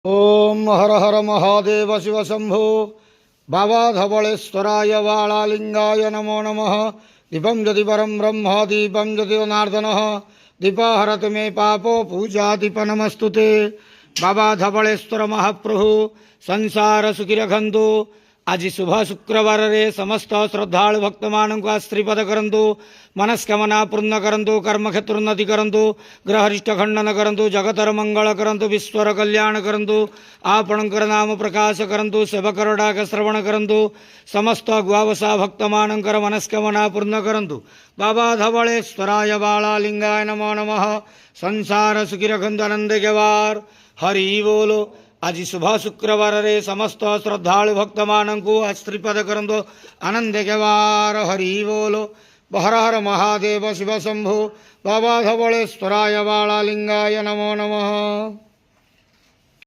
ओम हर हर महादेव शिव शंभो बाबा धवलेश्वराय वालालिंगाय नमो नमः। दीपं ज्योति परम ब्रह्म दीपं ज्योति जनार्दनः दीपहरत मे पापो पूजा दीप नमस्तुते। बाबा धवलेश्वर महाप्रभु संसार सुखी रखंतु। आज शुभ शुक्रवार रे समस्त श्रद्धालु भक्त मानक श्रीपद करंतु। मनस्कामना पूर्ण करंतु। कर्म क्षेत्र उन्नति करंतु। ग्रहरिष्ट खंडन करंतु। जगतर मंगल करंतु। विश्वर कल्याण करंतु। आपणकर नाम प्रकाश करंतु। सेवकर डाक श्रवण करंतु। समस्त गुआवसा भक्त मानकर मनस्कामना पूर्ण करंतु। बाबा धवलेश्वराय बालालिंगाय नमो नमः। संसार सुखी रखंतु आनंद के वार। हरि बोलो। आज शुभ शुक्रवार रे समस्त श्रद्धालु भक्त मानू श्रीपद करंतु आनंद के वार। हरि बोलो। हर हर महादेव शिव शंभो बाबा धवलेश्वराय बालालिंगाय नमो नमः।